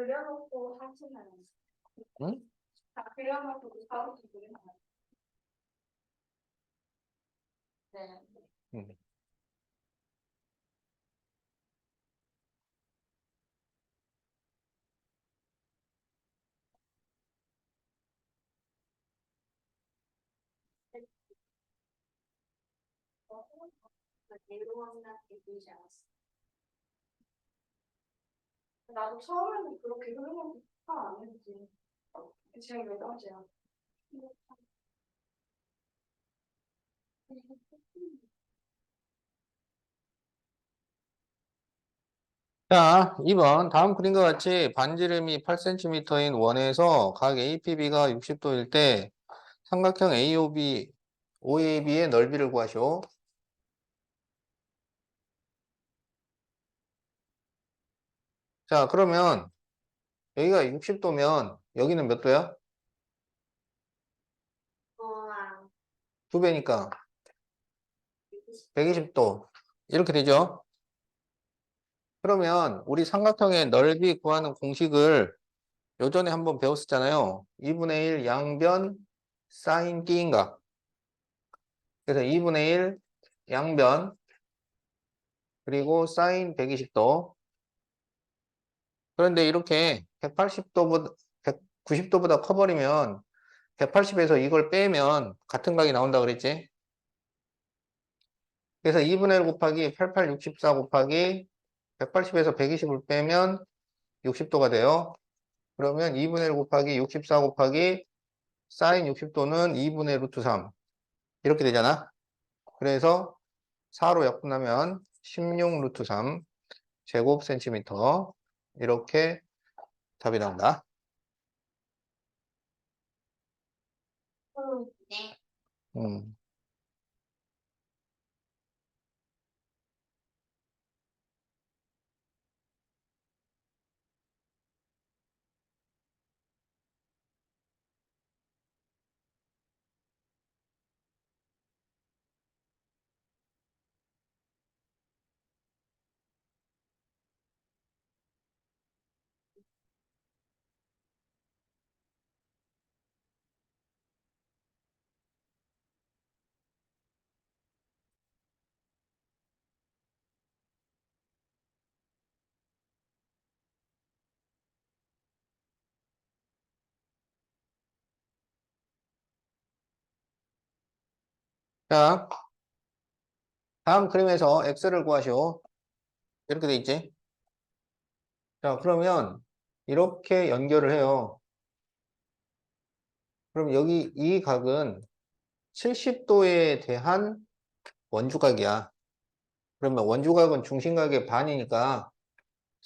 그려놓고 하시나요? 응? 다 그려놓고 사오시 그리나요? 네. 응. 내로왕나 되지 않았어. 나도 처음에는 그렇게 흐르면 안 했지. 제가 왜 나오지야? 자, 2번. 다음 그림과 같이 반지름이 8cm인 원에서 각 APB가 60도일 때 삼각형 AOB, OAB의 넓이를 구하시오. 자, 그러면 여기가 60도면 여기는 몇 도야? 우와. 2배니까 120도. 이렇게 되죠? 그러면 우리 삼각형의 넓이 구하는 공식을 요전에 한번 배웠었잖아요. 2분의 1 양변 사인 끼인각. 그래서 2분의 1 양변 그리고 사인 120도. 그런데 이렇게 180도보다 190도보다 커버리면 180에서 이걸 빼면 같은 각이 나온다 그랬지? 그래서 2분의 1 곱하기 8864 곱하기 180에서 120을 빼면 60도가 돼요. 그러면 2분의 1 곱하기 64 곱하기 사인 60도는 2분의 루트 3 이렇게 되잖아. 그래서 4로 약분하면 16 루트 3 제곱 센티미터 이렇게 답이 나온다. 네. 음. 자, 다음 그림에서 x를 구하시오. 이렇게 돼 있지? 자, 그러면 이렇게 연결을 해요. 그럼 여기 이 각은 70도에 대한 원주각이야. 그러면 원주각은 중심각의 반이니까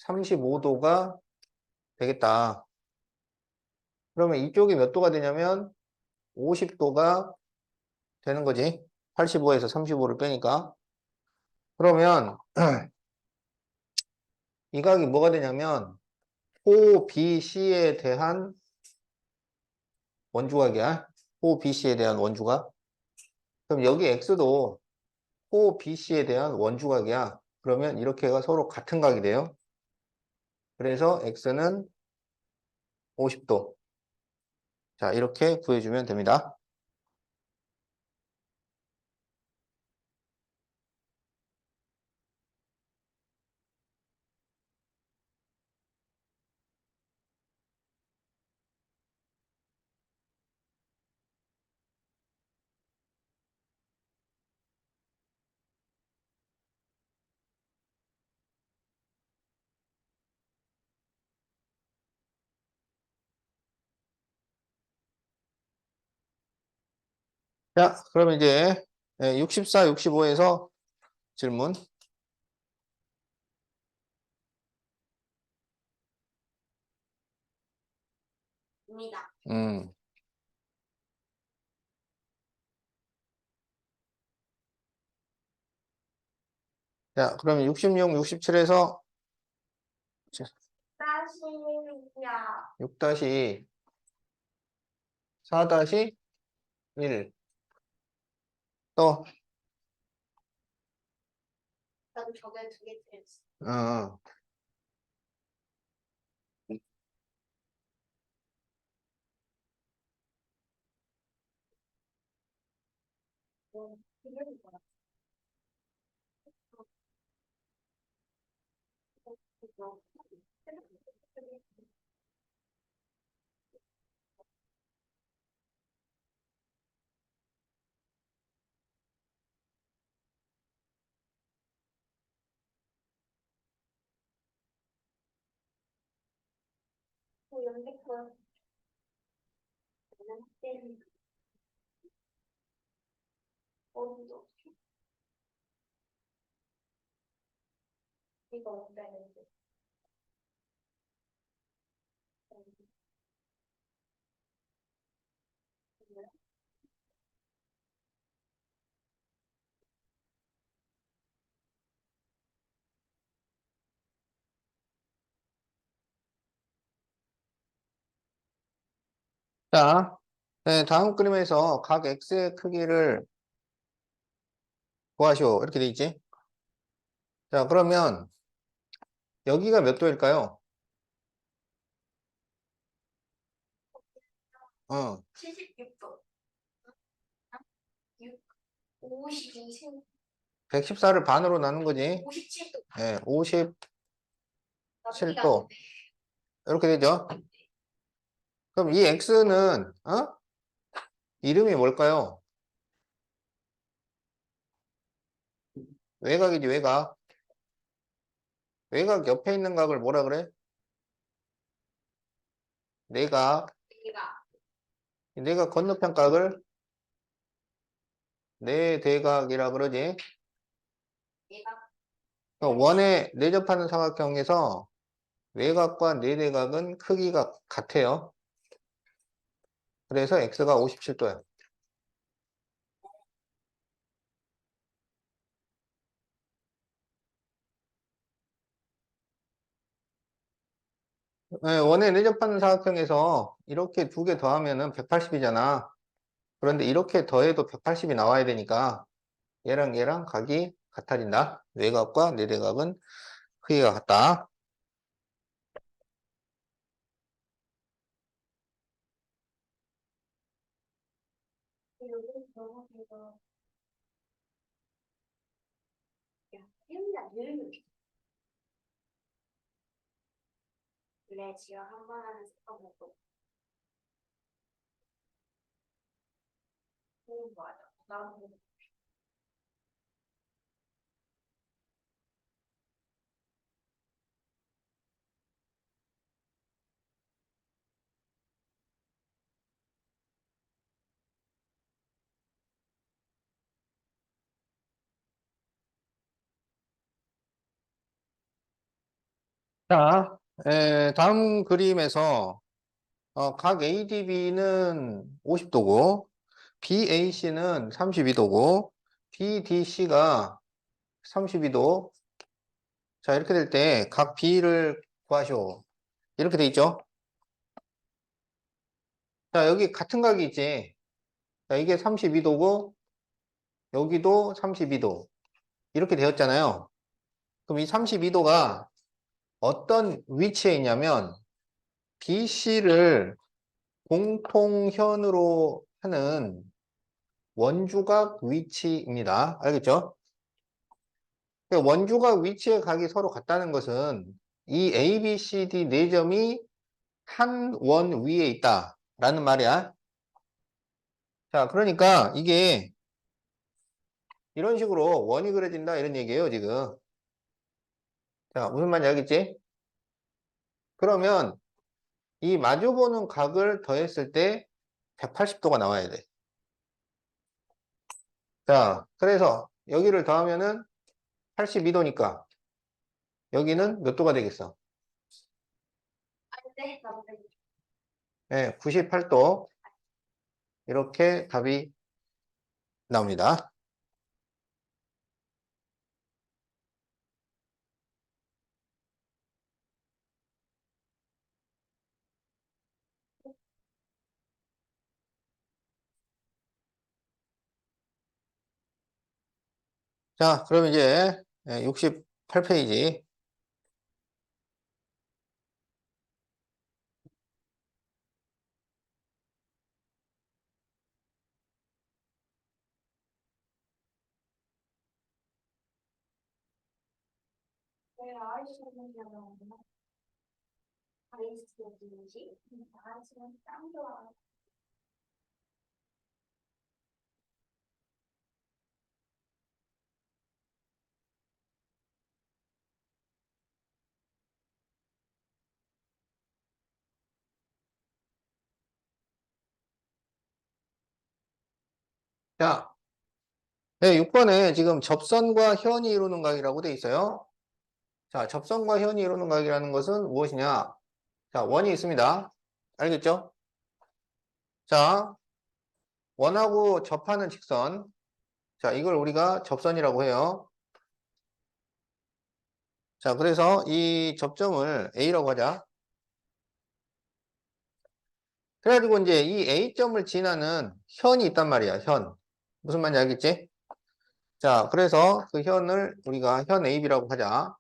35도가 되겠다. 그러면 이쪽이 몇 도가 되냐면 50도가 되는 거지. 85에서 35를 빼니까. 그러면 이 각이 뭐가 되냐면 OBC에 대한 원주각이야. OBC에 대한 원주각. 그럼 여기 X도 OBC에 대한 원주각이야. 그러면 이렇게가 서로 같은 각이 돼요. 그래서 X는 50도. 자, 이렇게 구해주면 됩니다. 자, 그럼 이제 64, 65에서 질문. 입니다. 음. 자, 그럼 66, 67에서 따시야. 6-4-1 또, 나도 저게 2개 틀렸어. 어, 염색권 때는 어디도 이거 없다는데. 자, 네, 다음 그림에서 각 x의 크기를 구하시오. 이렇게 돼 있지? 자, 그러면 여기가 몇 도일까요? 76도. 6, 52cm. 114를 반으로 나눈 거지? 57도. 네, 57도. 나쁘지가 않은데. 이렇게 되죠? 그럼 이 x는, 이름이 뭘까요? 외곽이지, 외곽. 외곽 옆에 있는 각을 뭐라 그래? 내각. 얘가 내각 건너편 각을 내대각이라 그러지. 얘가 그러니까 원에 내접하는 사각형에서 외곽과 내대각은 크기가 같아요. 그래서 x가 57도야. 원에 내접하는 사각형에서 이렇게 두 개 더하면은 180이잖아. 그런데 이렇게 더해도 180이 나와야 되니까 얘랑 얘랑 각이 같아진다. 외곽과 내대각은 크기가 같다. 여기 들어가서 야, 힘나 늘 그래 지금 한번 하는 습관부터 맞아. 나도 자, 다음 그림에서 각 ADB는 50도고 BAC는 32도고 BDC가 32도. 자, 이렇게 될 때 각 B를 구하시오. 이렇게 돼 있죠? 자, 여기 같은 각이 있지. 자, 이게 32도고 여기도 32도. 이렇게 되었잖아요. 그럼 이 32도가 어떤 위치에 있냐면 BC를 공통현으로 하는 원주각 위치입니다. 알겠죠? 그러니까 원주각 위치의 각이 서로 같다는 것은 이 A, B, C, D 네 점이 한 원 위에 있다라는 말이야. 자, 그러니까 이게 이런 식으로 원이 그려진다 이런 얘기예요, 지금. 자, 무슨 말인지 알겠지? 그러면 이 마주보는 각을 더했을 때 180도가 나와야 돼. 자, 그래서 여기를 더하면은 82도니까 여기는 몇 도가 되겠어? 안돼 나도 네, 98도. 이렇게 답이 나옵니다. 자, 그럼 이제 68페이지. 왜 아이스크림 좋아하나? 아이스크림이지? 아이스크림 짱 좋아. 자, 네, 6번에 지금 접선과 현이 이루는 각이라고 돼 있어요. 자, 접선과 현이 이루는 각이라는 것은 무엇이냐? 자, 원이 있습니다. 알겠죠? 자, 원하고 접하는 직선. 자, 이걸 우리가 접선이라고 해요. 자, 그래서 이 접점을 A라고 하자. 그래가지고 이제 이 A점을 지나는 현이 있단 말이야, 현. 무슨 말인지 알겠지? 자, 그래서 그 현을 우리가 현 AB라고 하자.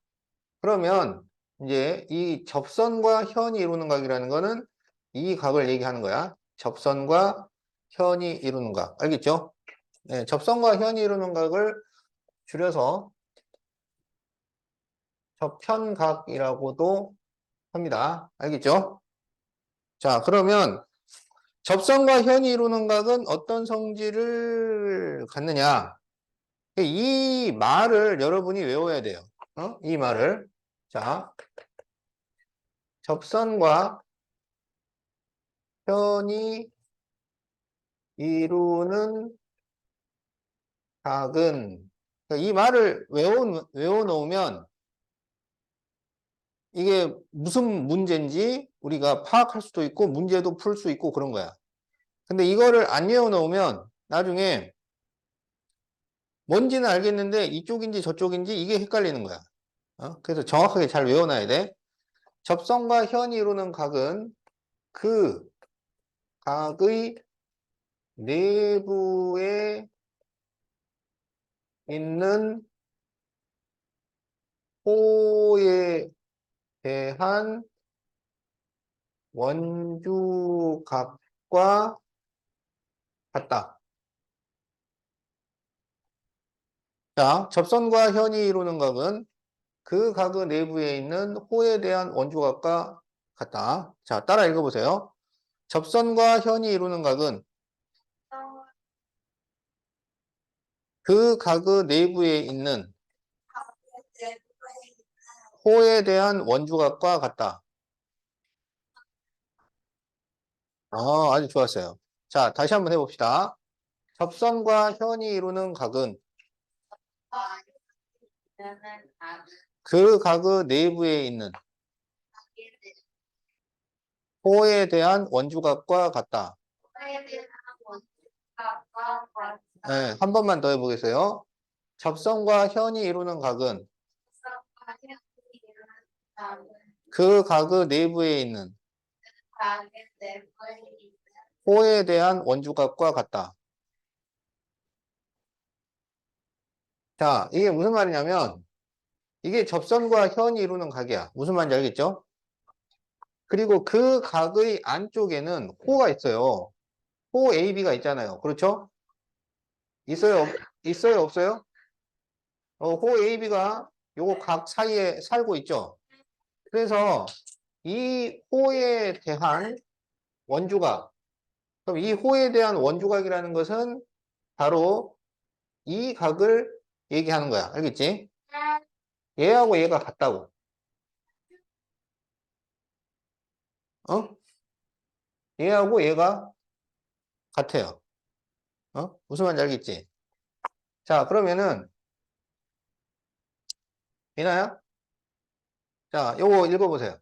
그러면 이제 이 접선과 현이 이루는 각이라는 거는 이 각을 얘기하는 거야. 접선과 현이 이루는 각. 알겠죠? 네, 접선과 현이 이루는 각을 줄여서 접현각이라고도 합니다. 알겠죠? 자, 그러면 접선과 현이 이루는 각은 어떤 성질을 갖느냐? 이 말을 여러분이 외워야 돼요. 이 말을. 자, 접선과 현이 이루는 각은 이 말을 외워놓으면 이게 무슨 문제인지 우리가 파악할 수도 있고 문제도 풀 수 있고 그런 거야. 근데 이거를 안 외워놓으면 나중에 뭔지는 알겠는데 이쪽인지 저쪽인지 이게 헷갈리는 거야. 그래서 정확하게 잘 외워놔야 돼. 접선과 현이 이루는 각은 그 각의 내부에 있는 호에 대한 원주각과 같다. 자, 접선과 현이 이루는 각은 그 각의 내부에 있는 호에 대한 원주각과 같다. 자, 따라 읽어보세요. 접선과 현이 이루는 각은 그 각의 내부에 있는 호에 대한 원주각과 같다. 아주 좋았어요. 자, 다시 한번 해봅시다. 접선과 현이 이루는 각은 그 각의 내부에 있는 호에 대한 원주각과 같다. 네, 한 번만 더 해보겠어요. 접선과 현이 이루는 각은 그 각의 내부에 있는 호에 대한 원주각과 같다. 자, 이게 무슨 말이냐면 이게 접선과 현이 이루는 각이야. 무슨 말인지 알겠죠? 그리고 그 각의 안쪽에는 호가 있어요. 호 AB가 있잖아요. 그렇죠? 있어요? 있어요? 없어요? 호 AB가 요거 각 사이에 살고 있죠. 그래서 이 호에 대한 원주각, 그럼 이 호에 대한 원주각이라는 것은 바로 이 각을 얘기하는 거야. 알겠지? 얘하고 얘가 같다고. 어? 얘하고 얘가 같아요. 무슨 말인지 알겠지? 자, 그러면은, 이나야? 자, 요거 읽어보세요.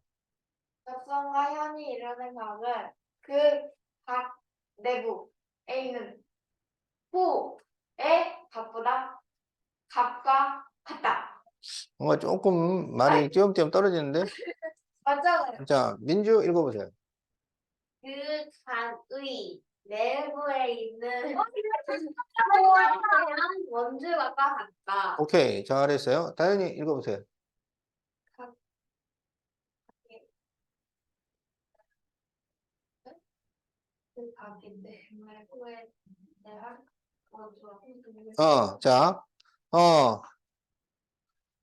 접선과 현이 이루는 각은 그 각 내부에 있는 호의 각과 같다. 뭔가 조금 말이 띄엄띄엄 떨어지는데? 맞잖아요. 자, 민주 읽어보세요. 그 각의 내부에 있는 호에 대한 원주각과 같다. 오케이, 잘했어요. 다현이 읽어보세요. 각- 그 각의 내부에 대한 원주각. 자, 어,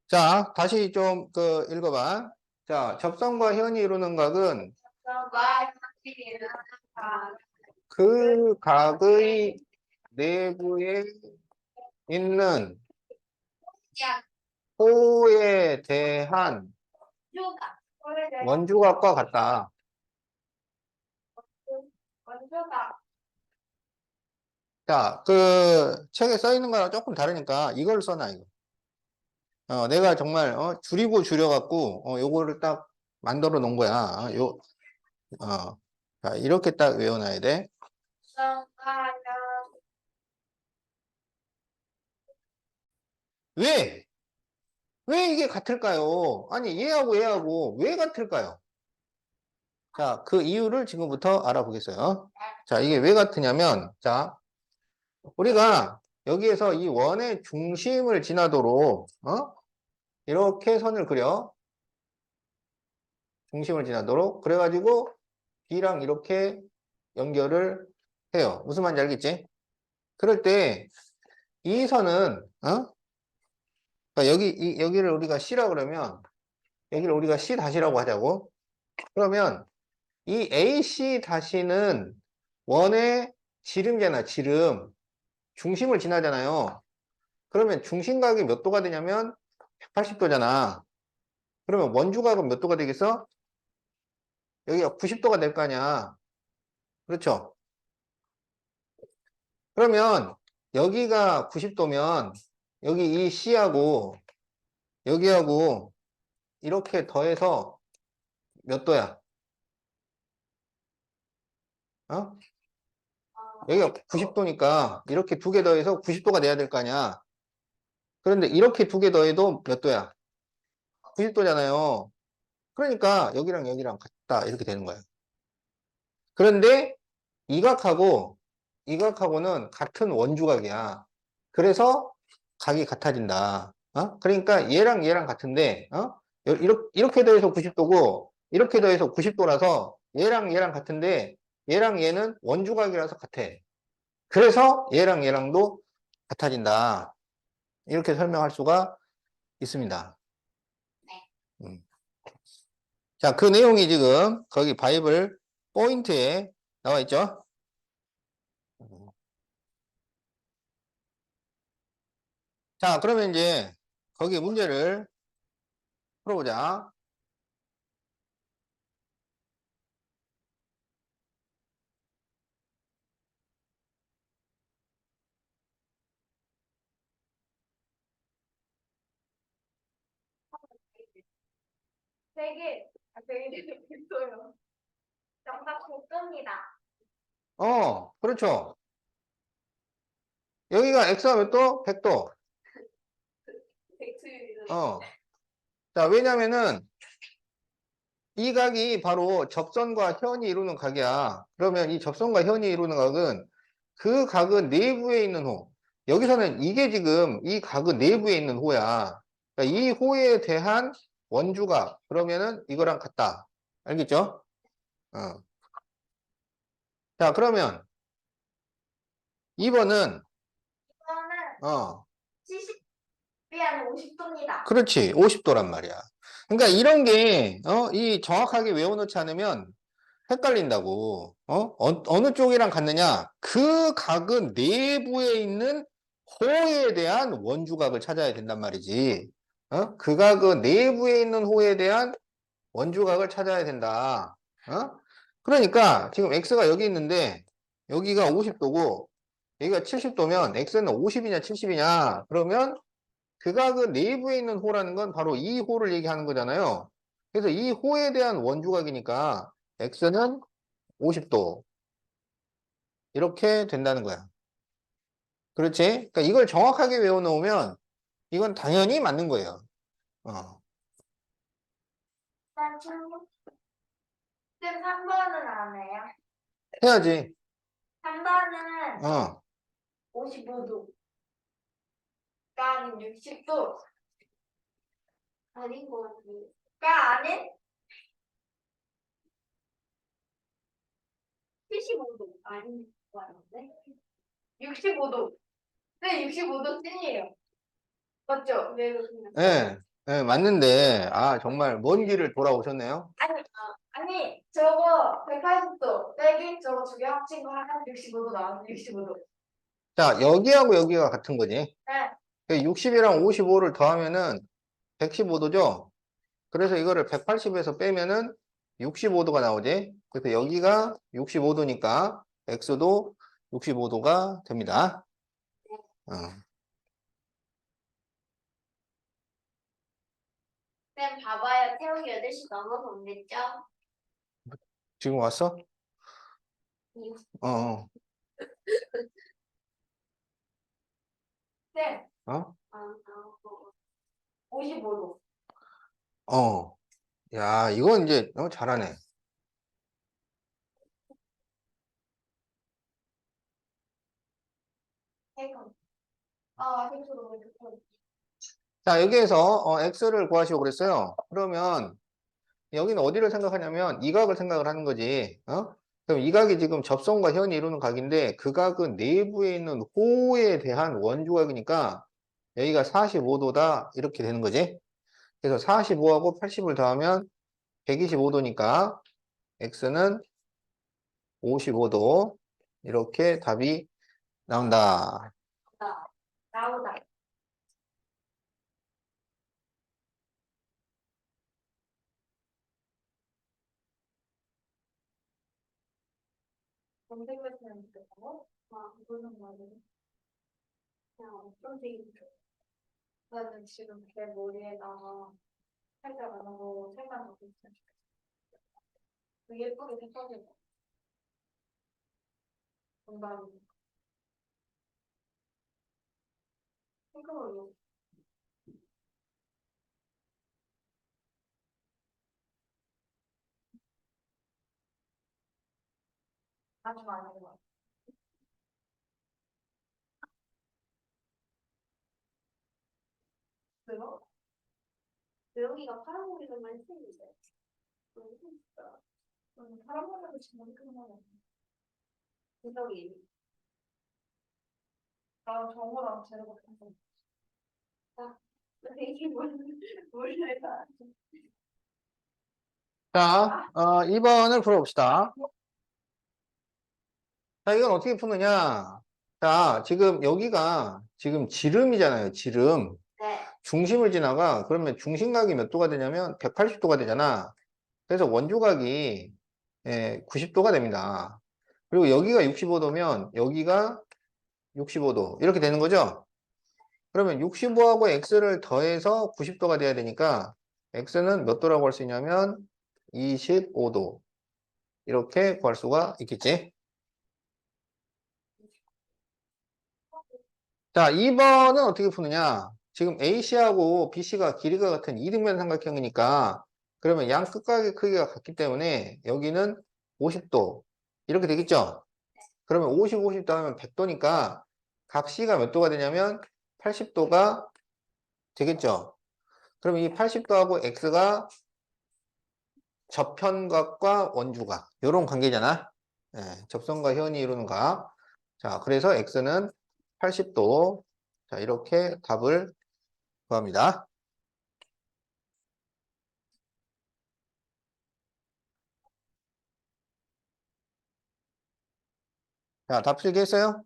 자, 다시 좀 읽어봐. 자, 접선과 현이 이루는 각은 그 각의 내부에 있는 호에 대한 원주각과 같다. 원조가 자, 책에 써 있는 거랑 조금 다르니까 이걸 써놔, 이거. 내가 정말, 줄이고 줄여갖고, 요거를 딱 만들어 놓은 거야. 자, 이렇게 딱 외워놔야 돼. 왜? 왜 이게 같을까요? 아니, 얘하고 왜 같을까요? 자, 그 이유를 지금부터 알아보겠어요. 자, 이게 왜 같으냐면, 자, 우리가 여기에서 이 원의 중심을 지나도록, 이렇게 선을 그려. 중심을 지나도록. 그래가지고, B랑 이렇게 연결을 해요. 무슨 말인지 알겠지? 그럴 때, 이 선은, 그러니까 여기를 우리가 C라고 그러면, 여기를 우리가 C 다시라고 하자고. 그러면, 이 AC 다시는 원의 지름잖아, 지름. 중심을 지나잖아요. 그러면 중심각이 몇 도가 되냐면 180도잖아. 그러면 원주각은 몇 도가 되겠어? 여기가 90도가 될 거 아니야. 그렇죠? 그러면 여기가 90도면 여기 이 C하고 여기하고 이렇게 더해서 몇 도야? 어? 여기가 90도니까 이렇게 두 개 더해서 90도가 돼야 될 거 아니야. 그런데 이렇게 두 개 더해도 몇 도야? 90도잖아요. 그러니까 여기랑 여기랑 같다 이렇게 되는 거야. 그런데 이각하고는 같은 원주각이야. 그래서 각이 같아진다. 그러니까 얘랑 같은데, 이렇게 더해서 90도고, 이렇게 더해서 90도라서 얘랑 같은데, 얘랑 얘는 원주각이라서 같아. 그래서 얘랑도 같아진다. 이렇게 설명할 수가 있습니다. 음. 자, 그 내용이 지금 거기 바이블 포인트에 나와 있죠? 자, 그러면 이제 거기 문제를 풀어보자. 되게 있어요. 정답 복도입니다. 그렇죠. 여기가 X가 몇 도? 100도. 백수율. 자, 왜냐면은 이 각이 바로 접선과 현이 이루는 각이야. 그러면 이 접선과 현이 이루는 각은 그 각은 내부에 있는 호. 여기서는 이게 지금 이 각은 내부에 있는 호야. 그러니까 이 호에 대한 원주각. 그러면은 이거랑 같다. 알겠죠? 어. 자, 그러면 2번은, 이거는 어, 70이 아니라 50도입니다. 그렇지. 50도란 말이야. 그러니까 이런 게, 이 정확하게 외워놓지 않으면 헷갈린다고. 어느 쪽이랑 같느냐? 그 각은 내부에 있는 호에 대한 원주각을 찾아야 된단 말이지. 그 각은 내부에 있는 호에 대한 원주각을 찾아야 된다. 그러니까 지금 x가 여기 있는데 여기가 50도고 여기가 70도면 x는 50이냐 70이냐? 그러면 그 각은 내부에 있는 호라는 건 바로 이 호를 얘기하는 거잖아요. 그래서 이 호에 대한 원주각이니까 x는 50도. 이렇게 된다는 거야. 그렇지? 그러니까 이걸 정확하게 외워놓으면 이건 당연히 맞는 거예요. 어. 쌤 3번은 안 해요? 해야지. 3번은 어. 55도가 아닌 60도 아닌 거가 아닌 75도 아닌 거 같은데 65도 네 65도 찐이에요 맞죠? 네 그렇습니다 예. 네, 맞는데, 아, 정말 먼 길을 돌아오셨네요. 아니, 저거 180도 빼기 저거 두 개 합친 거 하면 65도 나왔네, 65도. 자, 여기하고 여기가 같은 거지. 네. 60이랑 55를 더하면은 115도죠? 그래서 이거를 180에서 빼면은 65도가 나오지. 그래서 여기가 65도니까 x도 65도가 됩니다. 어. 쌤 봐봐요. 태우기 8시 넘어서 온댔죠? 지금 왔어? 어, 네. 어, 55도. 어. 야, 이건 이제 너무 잘하네. 세금. 아, 생수도 왜 이렇게 자, 여기에서 x를 구하시고 그랬어요. 그러면 여기는 어디를 생각하냐면 이 각을 생각을 하는 거지. 어? 그럼 이 각이 지금 접선과 현이 이루는 각인데 그 각은 내부에 있는 호에 대한 원주각이니까 여기가 45도다 이렇게 되는 거지. 그래서 45하고 80을 더하면 125도니까 x는 55도 이렇게 답이 나온다. 나오다. 검색했으면 좋겠고, 무슨 말이야? 그냥 어떤 색이 좋아? 나는 지금 걔 머리에다가 살짝 안 하고 색만 넣고 있으면 좋겠어. 예쁘게 색깔이 정말 핑크색으로 아주 많이 해봐. 그리고 여기가 파란 머리가 많이 생긴데. 너무 재밌다. 파란 머리도 지금 머리 끄는 거 구석이. 나 정우랑 쟤네가 계속 이게 몰라요. 자, 2번을 풀어봅시다. 자, 이건 어떻게 푸느냐? 자, 지금 여기가 지금 지름이잖아요. 지름. 네. 중심을 지나가. 그러면 중심각이 몇 도가 되냐면 180도가 되잖아. 그래서 원주각이 90도가 됩니다. 그리고 여기가 65도면 여기가 65도. 이렇게 되는 거죠? 그러면 65하고 x를 더해서 90도가 돼야 되니까 x는 몇 도라고 할 수 있냐면 25도. 이렇게 구할 수가 있겠지? 자, 2번은 어떻게 푸느냐? 지금 AC하고 BC가 길이가 같은 이등변 삼각형이니까 그러면 양 끝각의 크기가 같기 때문에 여기는 50도 이렇게 되겠죠? 그러면 50, 50 더하면 100도니까 각 C가 몇 도가 되냐면 80도가 되겠죠? 그럼 이 80도하고 X가 접현각과 원주각 이런 관계잖아. 접선과 현이 이루는 각. 자, 그래서 X는 80도. 자, 이렇게 답을 구합니다. 자, 답 필기했어요?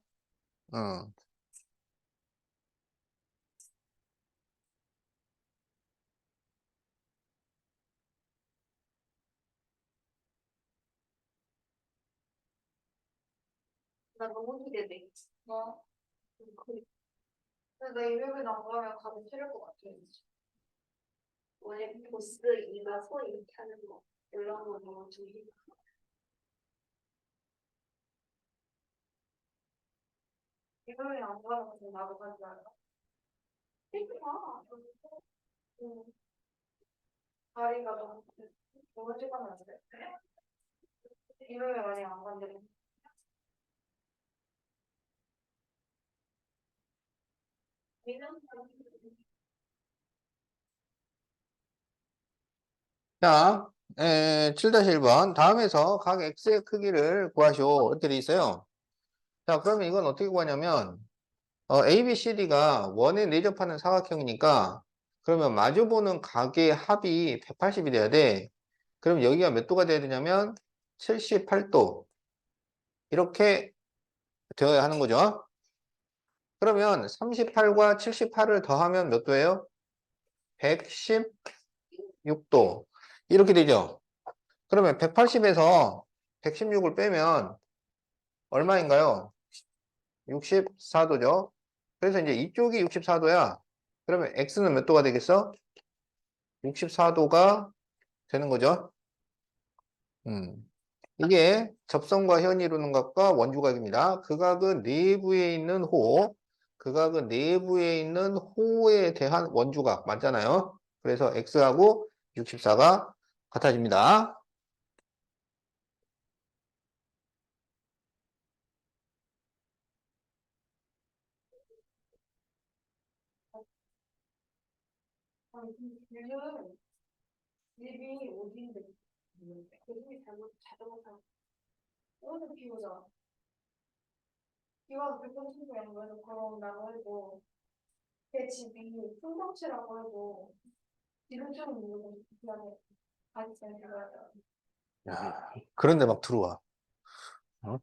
응. 나 너무 기대돼. 뭐. 근데 내 이름이 나가면 가기 싫을 것 같아. 원래 보스 이가 소 이렇게 하는 거. 올라오는 거 너무 좋게. 이름이 안 가면 나도 가지 말까? 싫구나. 다리가 너무 시간이 안 돼. 이름이 많이 안 간대. 자, 7-1번. 다음에서 각 x의 크기를 구하시오. 이렇게 돼 있어요. 자, 그러면 이건 어떻게 구하냐면, A, B, C, D가 원에 내접하는 사각형이니까 그러면 마주보는 각의 합이 180이 돼야 돼. 그럼 여기가 몇 도가 돼야 되냐면 78도. 이렇게 되어야 하는 거죠. 그러면 38과 78을 더하면 몇 도예요? 116도. 이렇게 되죠. 그러면 180에서 116을 빼면 얼마인가요? 64도죠. 그래서 이제 이쪽이 64도야. 그러면 x는 몇 도가 되겠어? 64도가 되는 거죠. 이게 접선과 현이 이루는 각과 원주각입니다. 그 각은 내부에 있는 호, 그 각은 내부에 있는 호에 대한 원주각 맞잖아요. 그래서 x하고 64가 같아집니다. 아니, 요즘 집이 어딘데? 대중이 잘못 자전거 타고 오늘 비 오잖아. 비 와서 백번 신고하는 거에서 걸어온다고 해도 제 집이 풍경치라고 해도 지금 좀 모르고 그냥 같이 생각해야 돼. 야, 그런데 막 들어와. 어?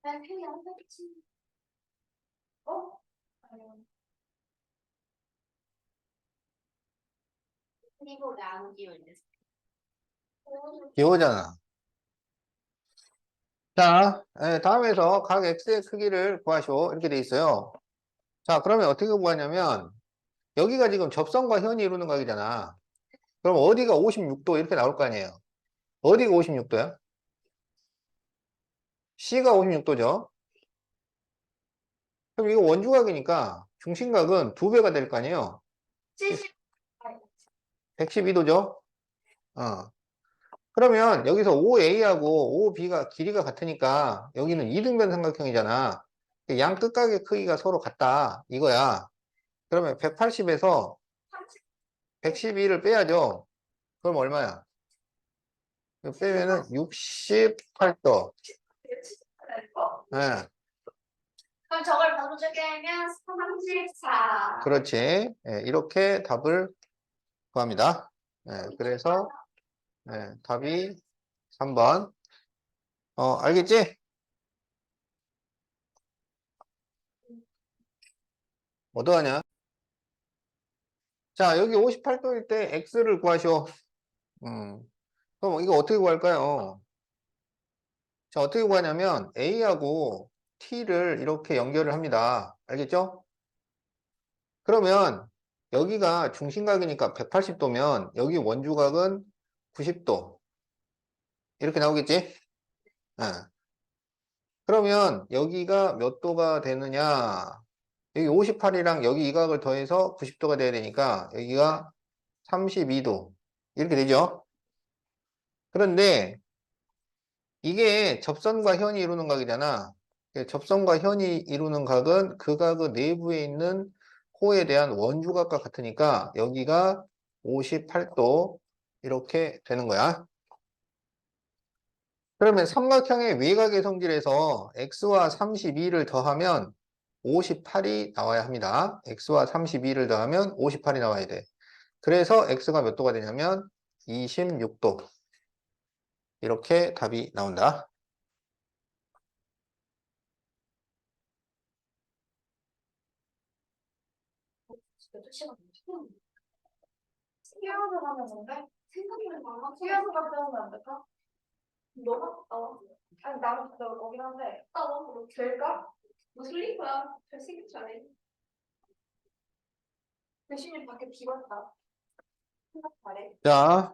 난 그냥 그렇지. 어? 아니, 그리고 나안 끼워있는 비 오잖아. 자, 다음에서 각 x의 크기를 구하시오. 이렇게 돼 있어요. 자, 그러면 어떻게 구하냐면 여기가 지금 접선과 현이 이루는 각이잖아. 그럼 어디가 56도 이렇게 나올 거 아니에요. 어디가 56도야? C가 56도죠. 그럼 이거 원주각이니까 중심각은 2배가 될 거 아니에요. 70. 112도죠. 그러면 여기서 OA하고 OB가 길이가 같으니까 여기는 이등변 삼각형이잖아. 양 끝각의 크기가 서로 같다. 이거야. 그러면 180에서 112를 빼야죠. 그럼 얼마야? 이거 빼면은 68도. 예, 그럼 저걸 바꿔주게 하면 34. 그렇지. 예, 이렇게 답을 구합니다. 예, 그래서 답이 3번. 알겠지? 어떠하냐? 자, 여기 58도일 때 x를 구하시오. 그럼 이거 어떻게 구할까요? 자, 어떻게 구하냐면 a하고 t를 이렇게 연결을 합니다. 알겠죠? 그러면 여기가 중심각이니까 180도면 여기 원주각은 90도. 이렇게 나오겠지? 예. 그러면 여기가 몇 도가 되느냐? 여기 58이랑 여기 이 각을 더해서 90도가 돼야 되니까 여기가 32도. 이렇게 되죠? 그런데 이게 접선과 현이 이루는 각이잖아. 접선과 현이 이루는 각은 그 각의 내부에 있는 호에 대한 원주각과 같으니까 여기가 58도 이렇게 되는 거야. 그러면 삼각형의 외곽의 성질에서 x와 32를 더하면 58이 나와야 합니다. x와 32를 더하면 58이 나와야 돼. 그래서 x가 몇 도가 되냐면 26도. 이렇게 답이 나온다. 피아노 가면 뭔데? 생각보다 많아. 피아노 가면 안 될까? 너무 나와. 아니, 나도 진짜 거긴 한데. 너무 될까? 뭐 틀린 거야. 잘생겼지 않아? 대신에 밖에 비 왔다. 생각 잘해. 자,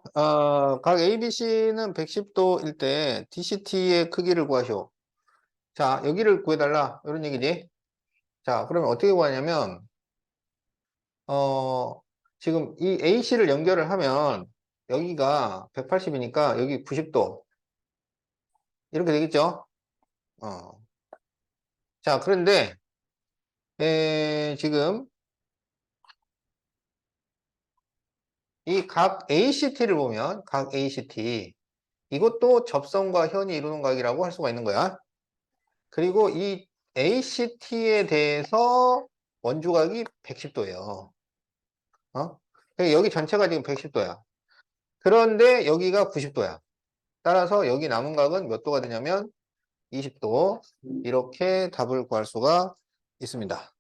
각 ABC는 110도일 때 DCT의 크기를 구하시오. 자, 여기를 구해달라. 이런 얘기지. 자, 그러면 어떻게 구하냐면, 지금 이 AC를 연결을 하면 여기가 180이니까 여기 90도. 이렇게 되겠죠? 자, 그런데, 지금 이 각 ACT를 보면, 각 ACT. 이것도 접선과 현이 이루는 각이라고 할 수가 있는 거야. 그리고 이 ACT에 대해서 원주각이 110도예요. 여기 전체가 지금 110도야. 그런데 여기가 90도야. 따라서 여기 남은 각은 몇 도가 되냐면 20도. 이렇게 답을 구할 수가 있습니다.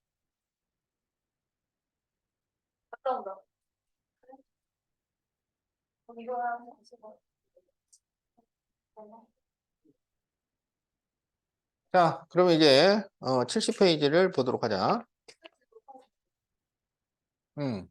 어떤 거? 이거랑 같이 뭐. 자, 그러면 이제 70페이지를 보도록 하자. 음.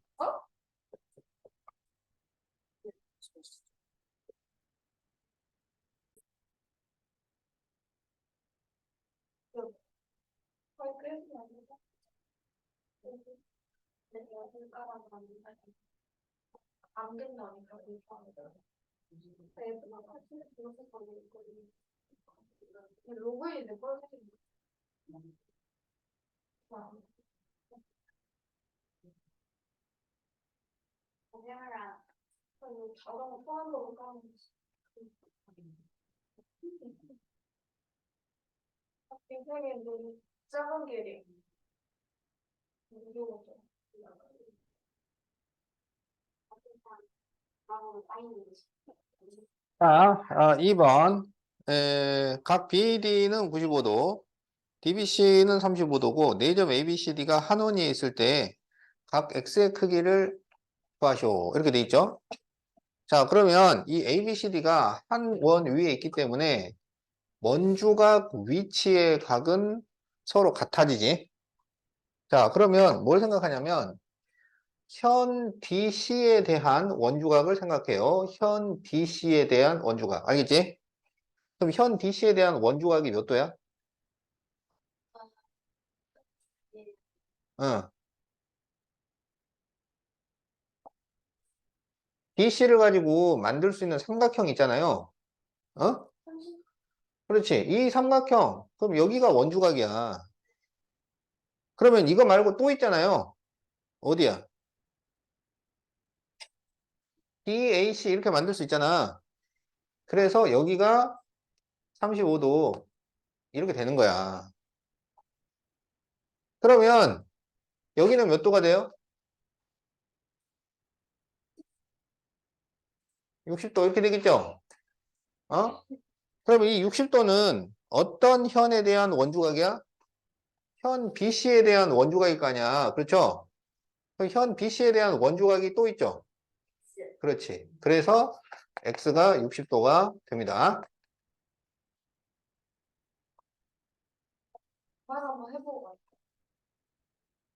안 된다니까 로그인인데 꺼지는 뭐냐라 자동으로 포함으로 까는 인생에 너무 작은 길이 무서워서 자, 2번. 각 BAD는 95도, DBC는 35도고, 4점 ABCD가 한 원위에 있을 때 각 X의 크기를 구하시오. 이렇게 돼 있죠? 자, 그러면 이 ABCD가 한 원 위에 있기 때문에 원주각 위치의 각은 서로 같아지지. 자, 그러면 뭘 생각하냐면 현 DC에 대한 원주각을 생각해요. 현 DC에 대한 원주각. 알겠지? 그럼 현 DC에 대한 원주각이 몇 도야? 응. DC를 가지고 만들 수 있는 삼각형 있잖아요. 어? 그렇지. 이 삼각형. 그럼 여기가 원주각이야. 그러면 이거 말고 또 있잖아요. 어디야? DAC 이렇게 만들 수 있잖아. 그래서 여기가 35도 이렇게 되는 거야. 그러면 여기는 몇 도가 돼요? 60도 이렇게 되겠죠? 어? 그러면 이 60도는 어떤 현에 대한 원주각이야? 현 BC에 대한 원주각일 거 아니야. 그렇죠? 그럼 현 BC에 대한 원주각이 또 있죠? 그렇지. 그래서 X가 60도가 됩니다. 말 한번 해보고 갈게.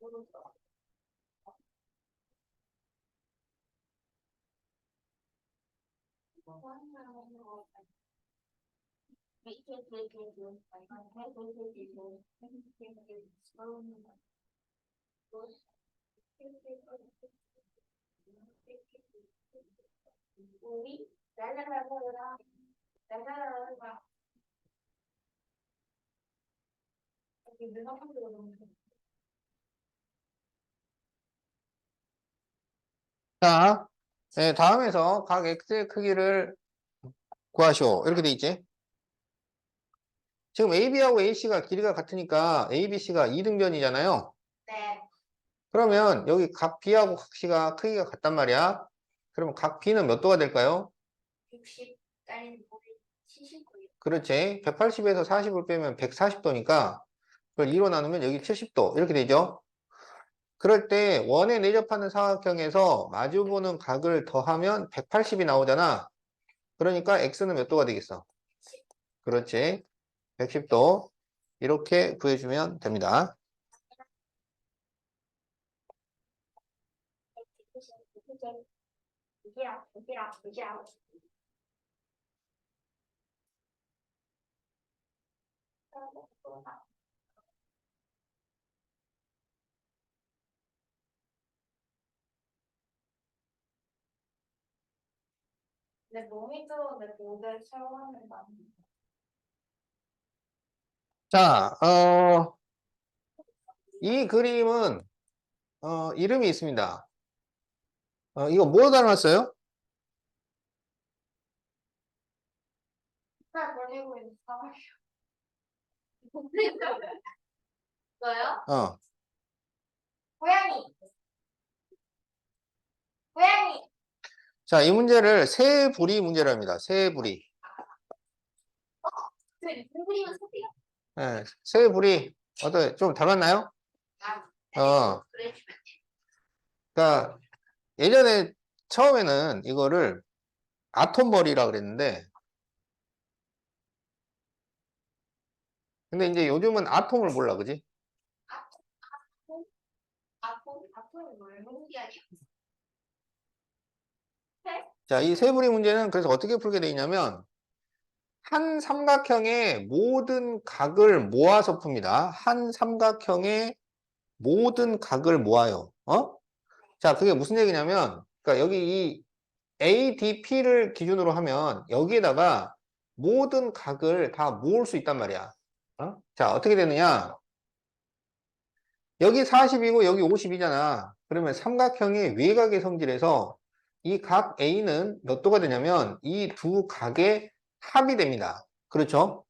모르겠어. 우리 날라라라 날라라라 내가 한국에 너무 자, 다음에서 각 X의 크기를 구하시오. 이렇게 돼 있지? 지금 AB하고 AC가 길이가 같으니까 ABC가 이등변이잖아요. 네 그러면 여기 각 B하고 각 C가 크기가 같단 말이야. 그러면 각 B는 몇 도가 될까요? 60 딸린 우리 79요. 그렇지. 180에서 40을 빼면 140도니까 그걸 2로 나누면 여기 70도 이렇게 되죠. 그럴 때 원에 내접하는 사각형에서 마주보는 각을 더하면 180이 나오잖아. 그러니까 X는 몇 도가 되겠어? 그렇지. 110도. 이렇게 구해주면 됩니다. 이기랑 내 몸이 들어오는데 모델 촬영하는 거 자, 이 그림은, 이름이 있습니다. 이거 뭐 닮았어요? 색깔 벌리고 있는 사람이 뭐요? 어, 고양이. 고양이. 자, 이 문제를 세부리 문제랍니다. 세부리. 공부리면 소비가 예, 세부리. 어떤, 좀 닮았나요? 그래. 그러니까 예전에 처음에는 이거를 아톰머리라 그랬는데, 근데 이제 요즘은 아톰을 몰라, 그지? 앞으로 뭘 공기 아니야? 자, 이 세부리 문제는 그래서 어떻게 풀게 돼 있냐면, 한 삼각형의 모든 각을 모아서 풉니다. 한 삼각형의 모든 각을 모아요. 자, 그게 무슨 얘기냐면, 그러니까 여기 이 ADP를 기준으로 하면 여기에다가 모든 각을 다 모을 수 있단 말이야. 자, 어떻게 되느냐? 여기 40이고 여기 50이잖아. 그러면 삼각형의 외곽의 성질에서 이 각 A는 몇 도가 되냐면 이 두 각의 합이 됩니다. 그렇죠?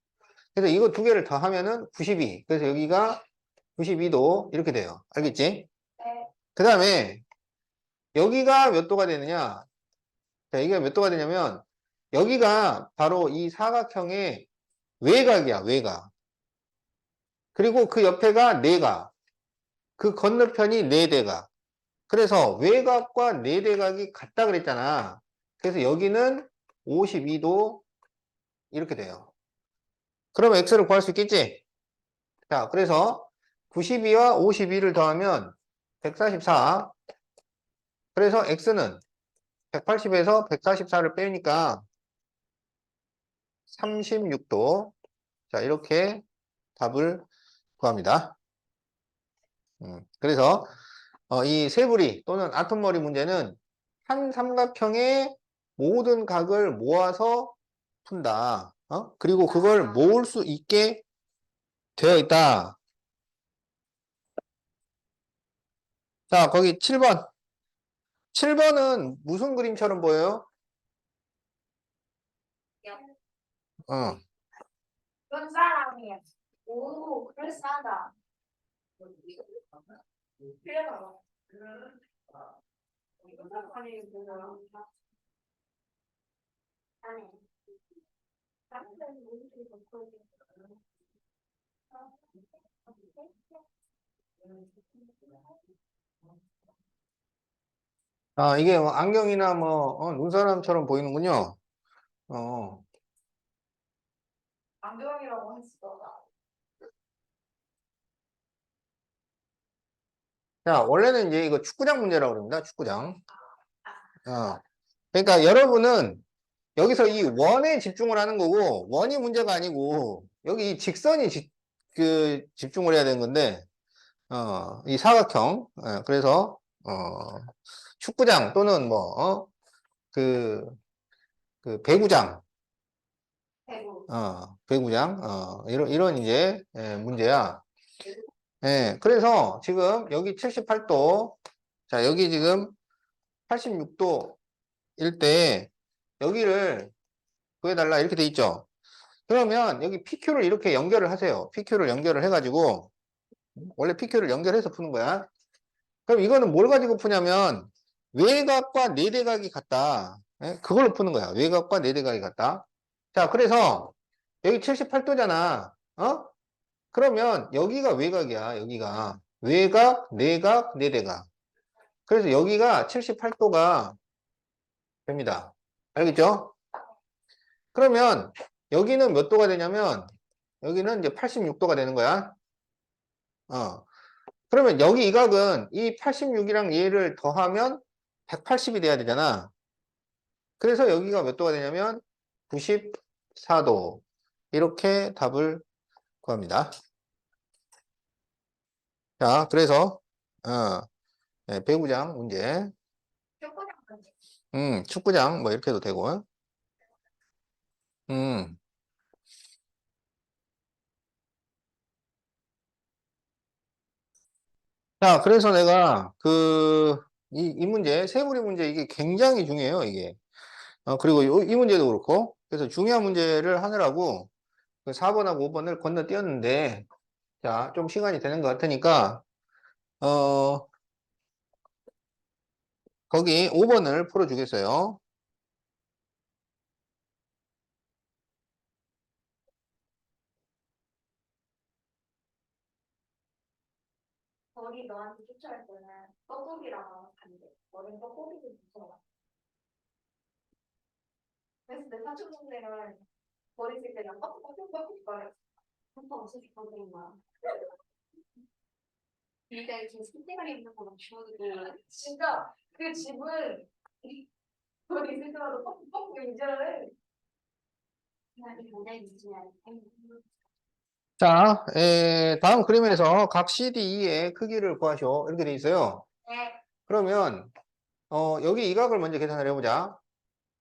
그래서 이거 두 개를 더하면은 92. 그래서 여기가 92도 이렇게 돼요. 알겠지? 네. 그 다음에 여기가 몇 도가 되느냐? 자, 여기가 몇 도가 되냐면 여기가 바로 이 사각형의 외곽이야, 외곽. 그리고 그 옆에가 내각. 그 건너편이 내대각. 그래서 외곽과 내대각이 같다 그랬잖아. 그래서 여기는 52도 이렇게 돼요. 그러면 x를 구할 수 있겠지? 자, 그래서 92와 52를 더하면 144. 그래서 x는 180에서 144를 빼니까 36도. 자, 이렇게 답을 구합니다. 그래서 이 세부리 또는 아톰머리 문제는 한 삼각형의 모든 각을 모아서 푼다. 그리고 그걸 모을 수 있게 되어 있다. 자, 거기 7번. 7번은 무슨 그림처럼 보여요? 어. 그런 사람이야. 오, 그럴싸하다. 필요하다. 이런 사람이 뭐야? 아니, 다른 데는 모르게 먹고 아, 이게 뭐 안경이나 뭐, 눈사람처럼 보이는군요. 어. 안경이라고 했어. 자, 원래는 이제 이거 축구장 문제라고 그럽니다. 축구장. 그러니까 여러분은 여기서 이 원에 집중을 하는 거고, 원이 문제가 아니고, 여기 이 직선이 집중을 해야 되는 건데, 이 사각형. 그래서, 축구장 또는 뭐, 그, 배구장. 대구. 배구장. 이런 이제, 문제야. 예, 그래서 지금 여기 78도. 자, 여기 지금 86도일 때, 여기를 구해달라 이렇게 돼 있죠. 그러면 여기 PQ를 이렇게 연결을 하세요. PQ를 연결을 해가지고 원래 PQ를 연결해서 푸는 거야. 그럼 이거는 뭘 가지고 푸냐면 외곽과 내대각이 같다. 예? 그걸로 푸는 거야. 외곽과 내대각이 같다. 자, 그래서 여기 78도잖아. 그러면 여기가 외곽이야. 여기가 외곽, 내각, 내대각. 그래서 여기가 78도가 됩니다. 알겠죠? 그러면 여기는 몇 도가 되냐면 여기는 이제 86도가 되는 거야. 그러면 여기 이 각은 이 86이랑 얘를 더하면 180이 돼야 되잖아. 그래서 여기가 몇 도가 되냐면 94도. 이렇게 답을 구합니다. 자, 그래서 네, 배구장 문제. 축구장 문제. 축구장 뭐 이렇게 해도 되고. 음. 자, 그래서 내가 이 문제, 세부리 문제 이게 굉장히 중요해요, 이게. 그리고 이 문제도 그렇고. 그래서 중요한 문제를 하느라고 그 4번하고 5번을 건너뛰었는데, 자, 좀 시간이 되는 것 같으니까, 거기 5번을 풀어주겠어요. 거기 너한테 추천할 때는 떡국이랑 반대. 너는 떡국이도 무서워. 그래서 내 사촌 동생은 버리실 때 그냥 떡국 거려. 한번 없어서 버리는 거야. 일단 이렇게 손대가리 있는 거랑 주워두고 진짜 그 집은 거기 있을 때마다 뻑뻑 경쟁을 그냥 이 모델 유지할 때. 자, 다음 그림에서 각 CDE의 크기를 구하시오. 이렇게 돼 있어요. 네. 그러면, 여기 이 각을 먼저 계산을 해보자.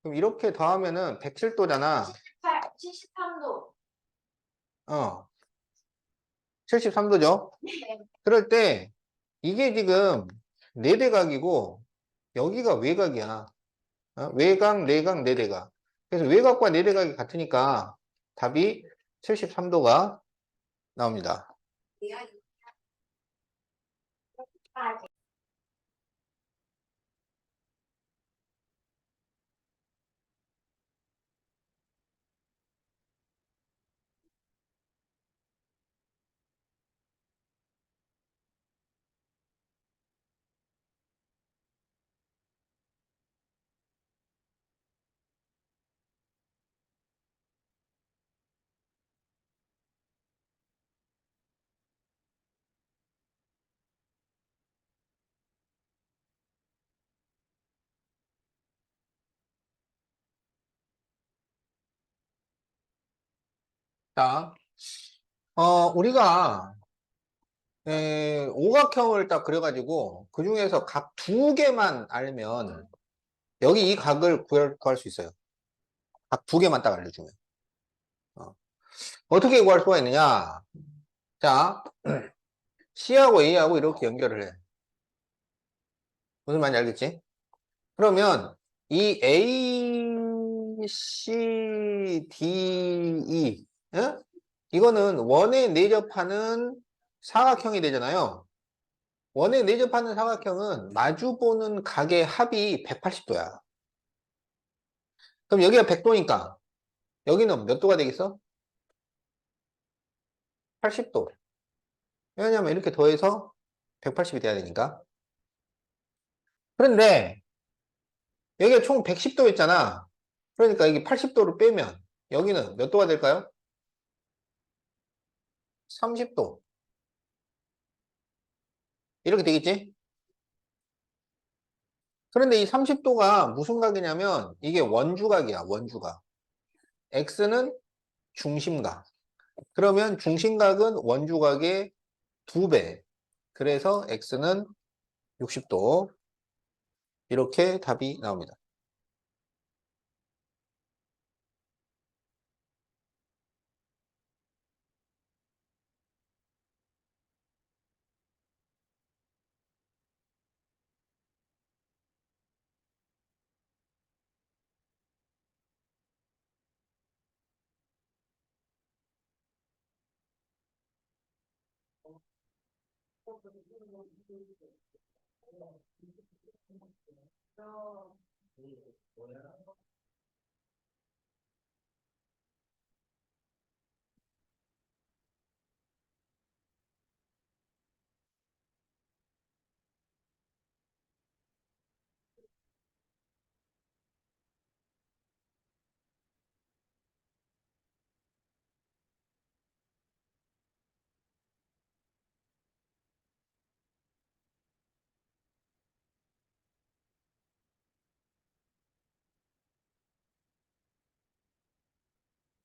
그럼 이렇게 더하면은 107도잖아. 73도. 73도죠? 네. 그럴 때, 이게 지금 네대각이고, 여기가 외곽이야. 외곽, 내각, 네대각. 그래서 외곽과 네대각이 같으니까 답이 73도가 나옵니다. 아, 자, 우리가 오각형을 딱 그려가지고 그 중에서 각 두 개만 알면 여기 이 각을 구할 수 있어요. 각 두 개만 딱 알려주면. 어떻게 구할 수가 있느냐? 자, C하고 A하고 이렇게 연결을 해. 무슨 말인지 알겠지? 그러면 이 A, C, D, E, 예? 이거는 원에 내접하는 사각형이 되잖아요. 원에 내접하는 사각형은 마주보는 각의 합이 180도야. 그럼 여기가 100도니까 여기는 몇 도가 되겠어? 80도. 왜냐면 이렇게 더해서 180이 돼야 되니까. 그런데 여기가 총 110도였잖아. 그러니까 여기 80도를 빼면 여기는 몇 도가 될까요? 30도. 이렇게 되겠지? 그런데 이 30도가 무슨 각이냐면 이게 원주각이야, 원주각. X는 중심각. 그러면 중심각은 원주각의 2배. 그래서 X는 60도. 이렇게 답이 나옵니다.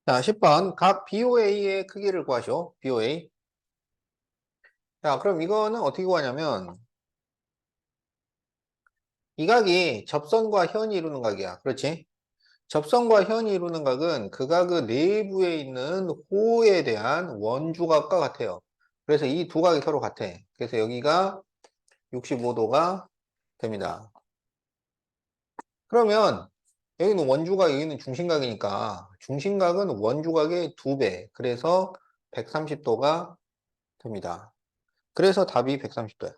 자, 10번. 각 BOA의 크기를 구하시오. BOA. 자, 그럼 이거는 어떻게 구하냐면 이 각이 접선과 현이 이루는 각이야. 그렇지? 접선과 현이 이루는 각은 그 각의 내부에 있는 호에 대한 원주각과 같아요. 그래서 이 두 각이 서로 같아. 그래서 여기가 65도가 됩니다. 그러면 여기는 원주각, 여기는 중심각이니까 중심각은 원주각의 2배. 그래서 130도가 됩니다. 그래서 답이 130도야.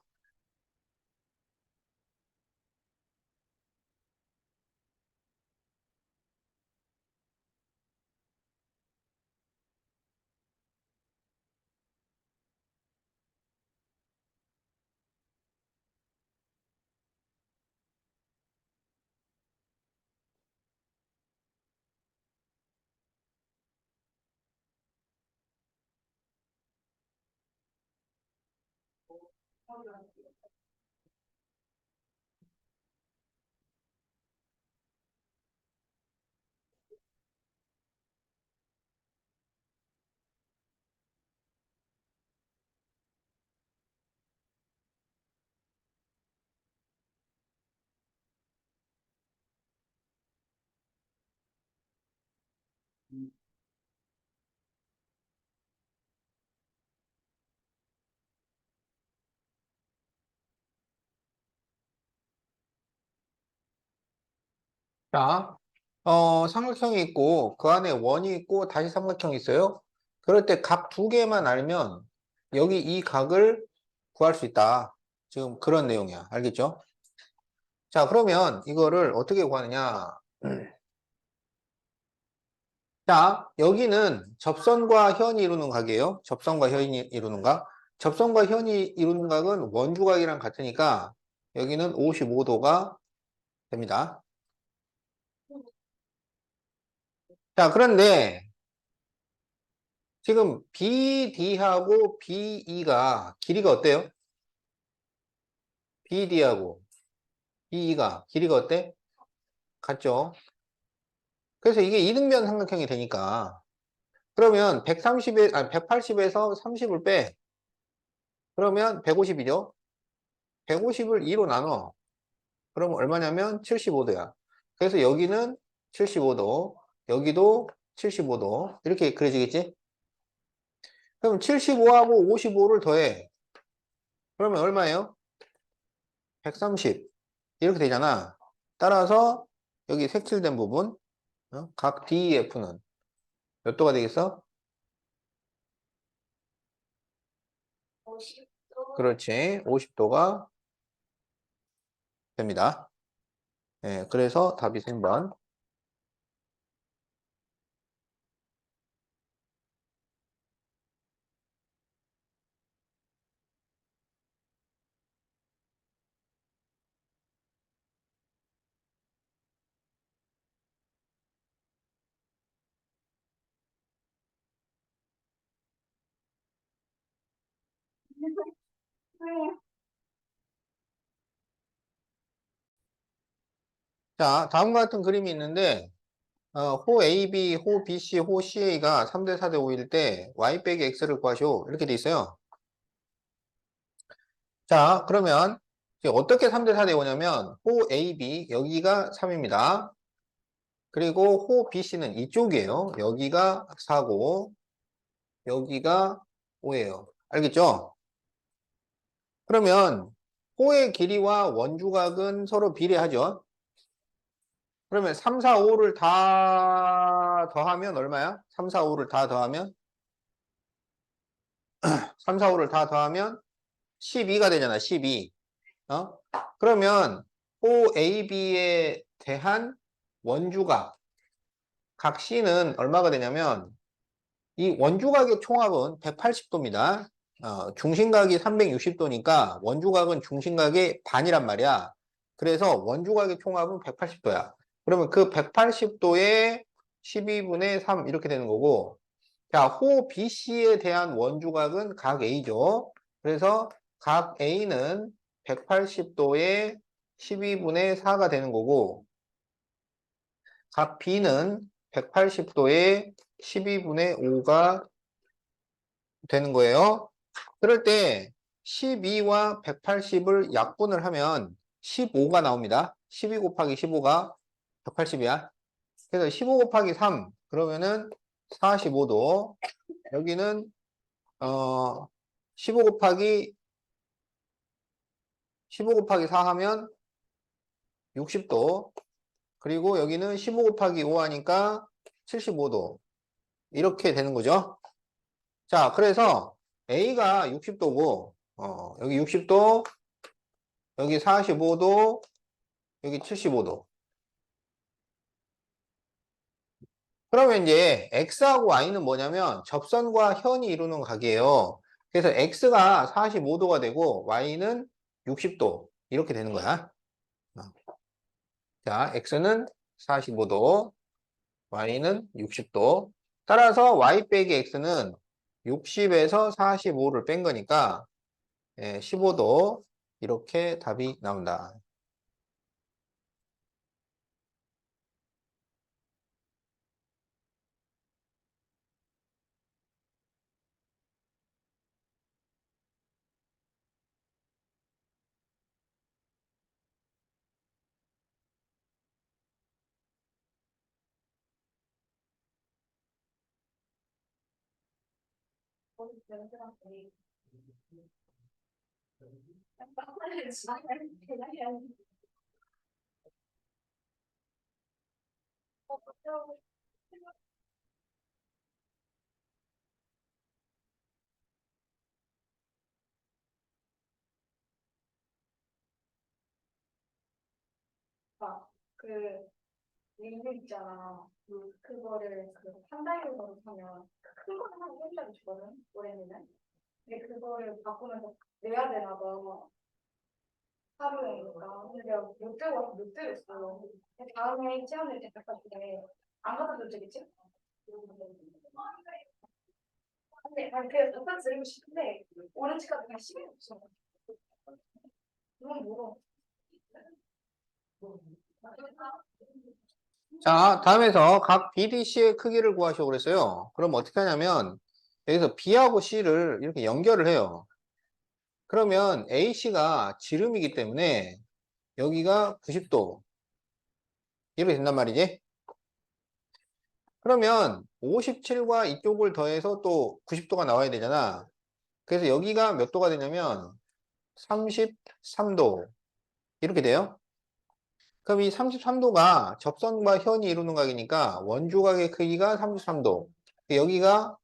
자, 삼각형이 있고 그 안에 원이 있고 다시 삼각형이 있어요. 그럴 때 각 두 개만 알면 여기 이 각을 구할 수 있다. 지금 그런 내용이야. 알겠죠? 자, 그러면 이거를 어떻게 구하느냐? 자, 여기는 접선과 현이 이루는 각이에요. 접선과 현이 이루는 각. 접선과 현이 이루는 각은 원주각이랑 같으니까 여기는 55도가 됩니다. 자, 그런데 지금 BD하고 BE가 길이가 어때요? BD하고 BE가 길이가 어때? 같죠? 그래서 이게 이등변 삼각형이 되니까 그러면 180에서 30을 빼. 그러면 150이죠? 150을 2로 나눠. 그러면 얼마냐면 75도야. 그래서 여기는 75도, 여기도 75도. 이렇게 그려지겠지? 그럼 75하고 55를 더해. 그러면 얼마예요? 130. 이렇게 되잖아. 따라서 여기 색칠된 부분, 각 DEF는 몇 도가 되겠어? 50도. 그렇지. 50도가 됩니다. 예, 그래서 답이 3번. 자, 다음과 같은 그림이 있는데, 호 AB, 호 BC, 호 CA가 3대 4대 5일 때 y 빼기 x를 구하시오. 이렇게 돼 있어요. 자, 그러면 이제 어떻게 3대 4대 5냐면, 호 AB, 여기가 3입니다. 그리고 호 BC는 이쪽이에요. 여기가 4고, 여기가 5예요. 알겠죠? 그러면 호의 길이와 원주각은 서로 비례하죠. 그러면 3, 4, 5를 다 더하면 얼마야? 3, 4, 5를 다 더하면 3, 4, 5를 다 더하면 12가 되잖아. 12. 그러면 OAB에 대한 원주각 각 C는 얼마가 되냐면 이 원주각의 총합은 180도입니다. 중심각이 360도니까 원주각은 중심각의 반이란 말이야. 그래서 원주각의 총합은 180도야. 그러면 그 180도에 12분의 3 이렇게 되는 거고, 자, 호 BC에 대한 원주각은 각 A죠. 그래서 각 A는 180도에 12분의 4가 되는 거고, 각 B는 180도에 12분의 5가 되는 거예요. 그럴 때 12와 180을 약분을 하면 15가 나옵니다. 12 곱하기 15가 180이야. 그래서 15 곱하기 3 그러면은 45도. 여기는 15 곱하기 15 곱하기 4 하면 60도. 그리고 여기는 15 곱하기 5 하니까 75도. 이렇게 되는 거죠. 자, 그래서 A가 60도고 여기 60도, 여기 45도, 여기 75도. 그러면 이제 X하고 Y는 뭐냐면 접선과 현이 이루는 각이에요. 그래서 X가 45도가 되고 Y는 60도. 이렇게 되는 거야. 자, X는 45도, Y는 60도. 따라서 Y 빼기 X는 60에서 45를 뺀 거니까 15도 이렇게 답이 나온다. 거기 렌즈랑 거의 빡빡이를 지나가는 그냥 그냥 그 링크 있잖아. 그거를 한 달용으로 사면 큰 거는 한 1달러 주거든. 올해는. 근데 그거를 바꾸면서 내야 되나 봐. 하루에니까. 근데 내가 못 들고 와서 못 들었어. 근데 다음에 체험일 때 갖다 줄게. 안 갖다 줄 때겠지? 근데 아니 그냥 갖다 드리고 싶은데 오렌지까지 그냥 시간이 없어. 너무 멀어. 자, 다음에서 각 BDC의 크기를 구하시오 그랬어요. 그럼 어떻게 하냐면 여기서 B하고 C를 이렇게 연결을 해요. 그러면 AC가 지름이기 때문에 여기가 90도 이렇게 된단 말이지. 그러면 57과 이쪽을 더해서 또 90도가 나와야 되잖아. 그래서 여기가 몇 도가 되냐면 33도 이렇게 돼요. 그럼 이 33도가 접선과 현이 이루는 각이니까 원주각의 크기가 33도. 여기가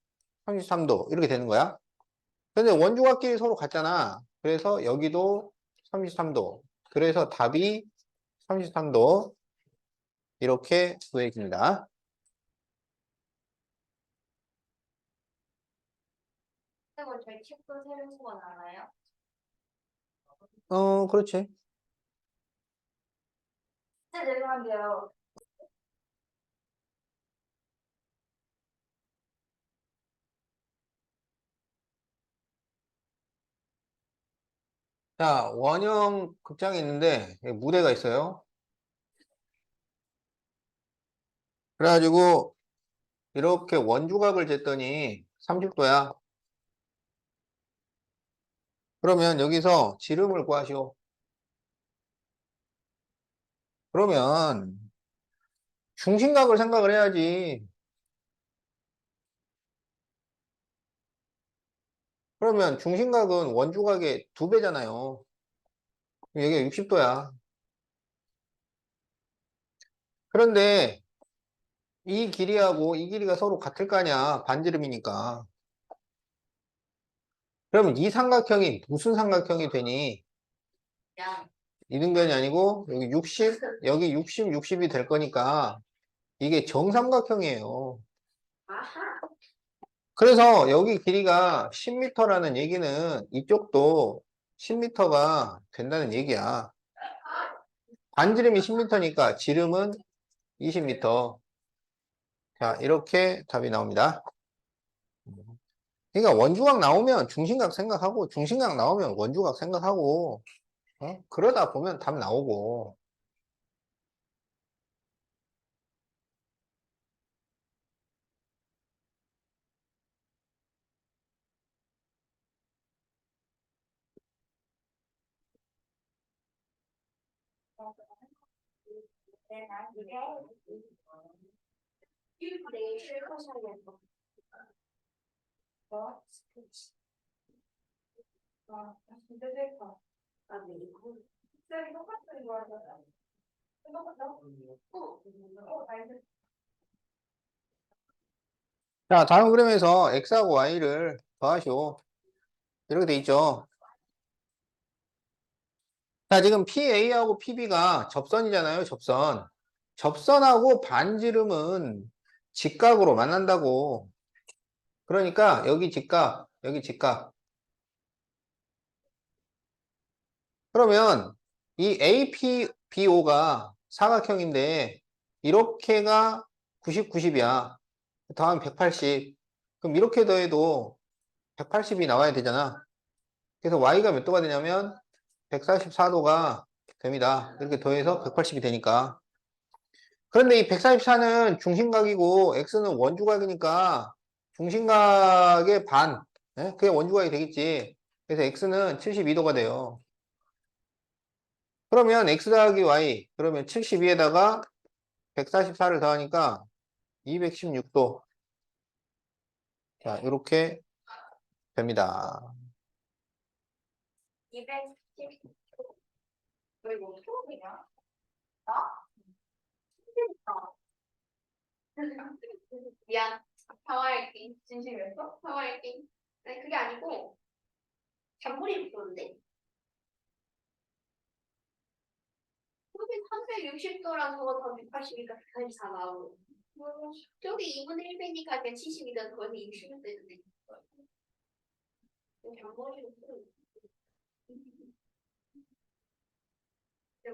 33도 이렇게 되는 거야. 근데 원주각끼리 서로 같잖아. 그래서 여기도 33도. 그래서 답이 33도 이렇게 구해집니다. 그리고 저희 팁도 세는 수가 나와요. 그렇지. 진짜 죄송한데요. 자, 원형 극장이 있는데 여기 무대가 있어요. 그래가지고 이렇게 원주각을 쟀더니 30도야. 그러면 여기서 지름을 구하시오. 그러면 중심각을 생각을 해야지. 그러면 중심각은 원주각의 2배잖아요. 여기가 60도야. 그런데 이 길이하고 이 길이가 서로 같을 거 아니야. 반지름이니까. 그러면 이 삼각형이 무슨 삼각형이 되니? 야, 이등변이 아니고 여기 60, 여기 60, 60이 될 거니까 이게 정삼각형이에요. 아하. 그래서 여기 길이가 10m라는 얘기는 이쪽도 10m가 된다는 얘기야. 반지름이 10m니까 지름은 20m. 자, 이렇게 답이 나옵니다. 그러니까 원주각 나오면 중심각 생각하고 중심각 나오면 원주각 생각하고 그러다 보면 답 나오고. 내가 내일 출근하셔야겠어. 뭐? 진짜 싫다. 아, 네, 이거. 쌤이 똑같은 거 하잖아. 똑같다? 알겠어. 자, 다음 그림에서 x하고 y를 더하시오. 이렇게 돼 있죠. 자, 지금 PA하고 PB가 접선이잖아요, 접선. 접선하고 반지름은 직각으로 만난다고. 그러니까 여기 직각, 여기 직각. 그러면 이 APBO가 사각형인데 이렇게가 90, 90이야. 다음 180. 그럼 이렇게 더해도 180이 나와야 되잖아. 그래서 y가 몇 도가 되냐면 144도가 됩니다. 이렇게 더해서 180이 되니까. 그런데 이 144는 중심각이고 x는 원주각이니까 중심각의 반. 예? 그게 원주각이 되겠지. 그래서 x는 72도가 돼요. 그러면 x 더하기 y. 그러면 72에다가 144를 더하니까 216도. 자, 이렇게 됩니다. 210. 너 이거 초록이냐? 나? 힘들다. 미안. 사과할게. 진심이었어? 사과할게. 아니, 그게 아니고, 잔머리 부르는데? 여기 360도라서 더 180이니까 184 나오고. 저기 2분의 1배니까 그냥 70이다. 거기서 60도 되는데. 잔머리를 부르는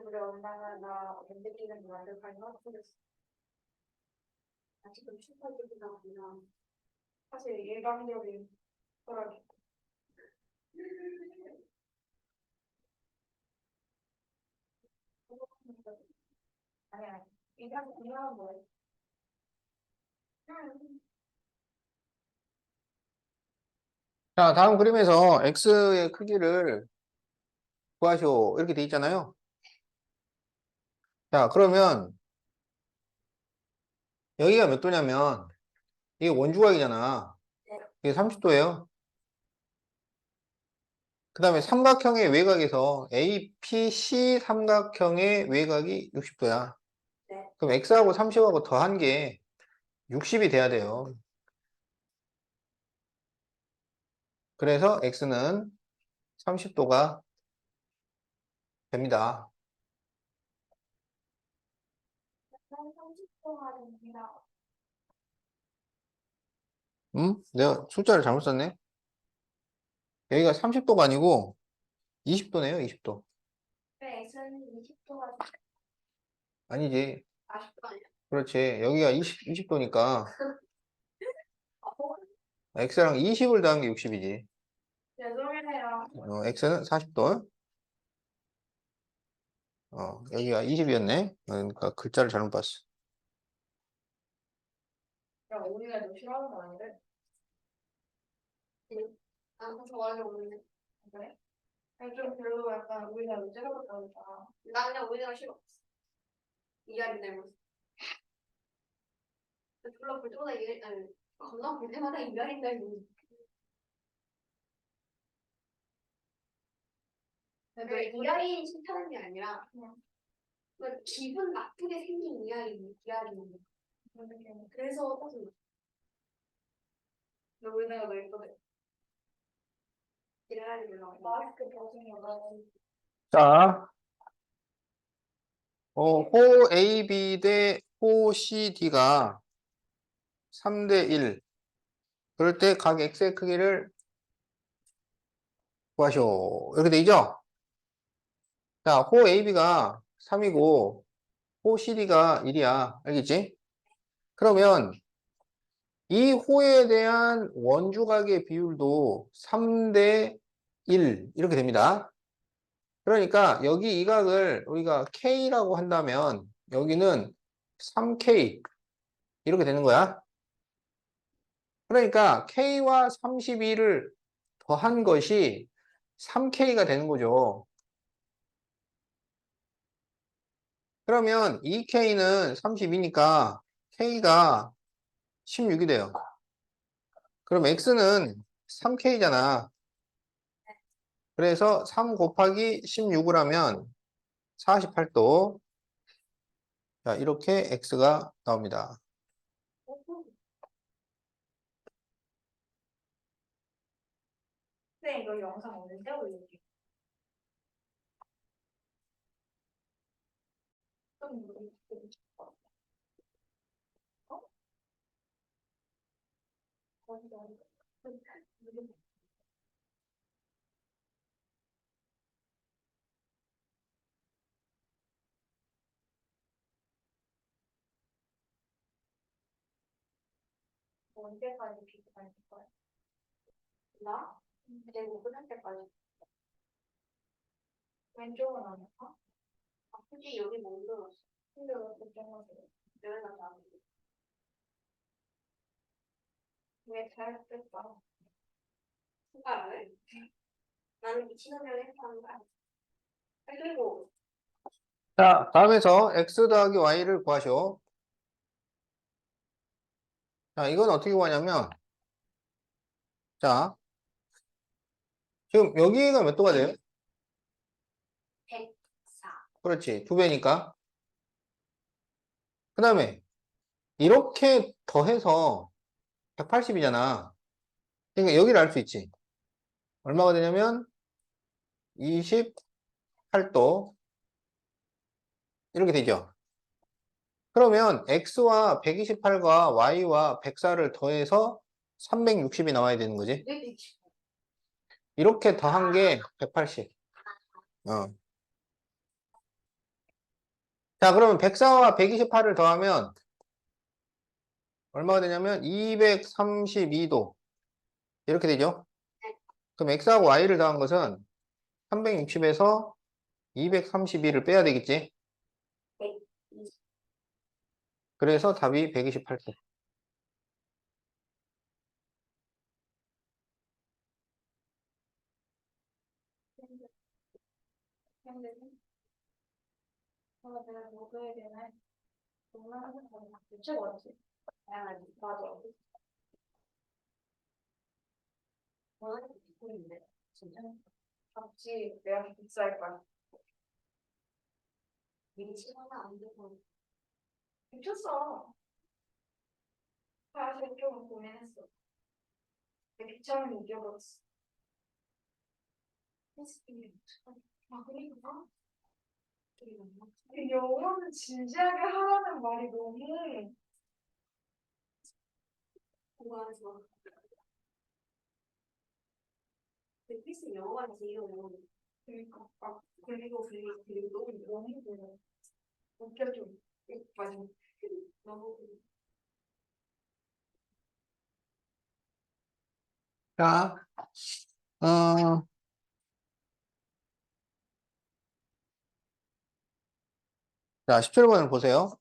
우리 엄마가 나 연대기는 만들 발만 풀렸어. 나 지금 슈퍼주기가 아니라 사실 일방적인 거라기. 아니야. 이상한 거야. 자, 다음 그림에서 x의 크기를 구하시오. 이렇게 돼 있잖아요. 자, 그러면 여기가 몇 도냐면 이게 원주각이잖아. 이게 30도예요. 그 다음에 삼각형의 외곽에서 APC 삼각형의 외곽이 60도야. 네. 그럼 x하고 30하고 더한 게 60이 돼야 돼요. 그래서 x는 30도가 됩니다. 30도가 됩니다. 내가 숫자를 잘못 썼네. 여기가 30도가 아니고 20도네요, 20도. 왜 X는 20도가 아니지. 40도 아니야? 그렇지. 여기가 20도니까 아, 뭐? x랑 20을 더한 게 60이지. 죄송해요. x는 40도. 여기가 20이었네. 그러니까 글자를 잘못 봤어. 야, 우리가 너 싫어하는 거 아니래? 응. 아, 저 원래 오는데. 그래? 아니, 좀 별로 약간 우리가 너 째려봤다 그러니까. 나 그냥 우리가 싫어. 이해하기 때문에. 졸라 볼 때마다 이해, 아니, 겁나 볼 때마다 이해하긴다, 이거. 그 이하이 싫다는 게 아니라 그냥 기분 나쁘게 생긴 이하이는 그래서 짜증나. 너 우리나라 너 예쁘대. 이하이 몰라. 마스크 벗으면 자, 호 AB 대 호 CD가 3대 1. 그럴 때 각 x의 크기를 구하시오. 이렇게 돼 있죠? 자, 호 AB가 3이고 호 CD가 1이야. 알겠지? 그러면 이 호에 대한 원주각의 비율도 3대 1 이렇게 됩니다. 그러니까 여기 이 각을 우리가 K라고 한다면 여기는 3K 이렇게 되는 거야. 그러니까 K와 32를 더한 것이 3K가 되는 거죠. 그러면 이 K는 32니까 K가 16이 돼요. 그럼 X는 3K잖아. 그래서 3 곱하기 16을 하면 48도. 자, 이렇게 X가 나옵니다. 네, 이거 영상 언제 올릴게? 어? 언제까지 비교할 거야? 나? 내일 오픈할 때까지. 왼쪽은 아닐까? 아, 굳이 여기 못 들었어. 근데 왜 걱정하세요? 내가 다. 왜 잘했을까? 숟가락을? 나는 미친놈이랑 했다는 거야. 그리고 자, 다음에서 x 더하기 y를 구하시오. 자, 이건 어떻게 구하냐면, 자, 지금 여기가 몇 도가 돼요? 104. 그렇지. 2배니까. 그 다음에, 이렇게 더해서 180이잖아. 그러니까 여기를 알 수 있지. 얼마가 되냐면, 28도. 이렇게 되죠. 그러면 x와 128과 y와 104를 더해서 360이 나와야 되는 거지. 이렇게 더한 게 180. 자, 그러면 104와 128을 더하면 얼마가 되냐면 232도. 이렇게 되죠. 그럼 x하고 y를 더한 것은 360에서 232를 빼야 되겠지. 그래서 답이 128도. 내가 먹어야 되나? 동남아는 대체 뭐지? 다양하지. 맞아. 원하는 게 비싼데 진짜 잡지 내가 비쌀 거야. 미리 시간은 안 되고 미쳤어. 사실 좀 고민했어. 근데 귀찮으면 이겨버렸어. 아, 그러니까. 영어는 진지하게 하라는 말이 너무 공부하면서 필수 영어가 제일 어려워. 그러니까 막 그리고 너무 힘들어. 웃겨줘. 맞아. 너무 자, 어, 자, 17번을 보세요.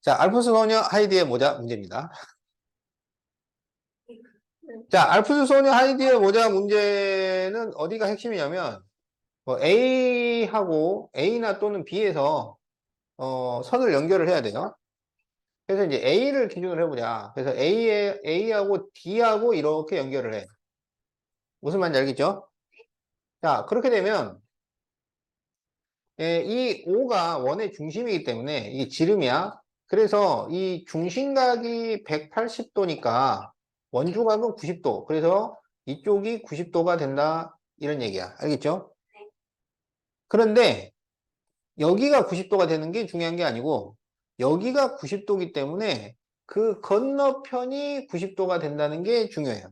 자, 알프스 소녀 하이디의 모자 문제입니다. 자, 알프스 소녀 하이디의 모자 문제는 어디가 핵심이냐면, 뭐 A하고 A나 또는 B에서 선을 연결을 해야 돼요. 그래서 이제 A를 기준으로 해보자. 그래서 A하고 D하고 이렇게 연결을 해. 무슨 말인지 알겠죠? 자, 그렇게 되면 이 O가 원의 중심이기 때문에 이게 지름이야. 그래서 이 중심각이 180도니까 원주각은 90도. 그래서 이쪽이 90도가 된다. 이런 얘기야. 알겠죠? 그런데 여기가 90도가 되는 게 중요한 게 아니고 여기가 90도이기 때문에 그 건너편이 90도가 된다는 게 중요해요.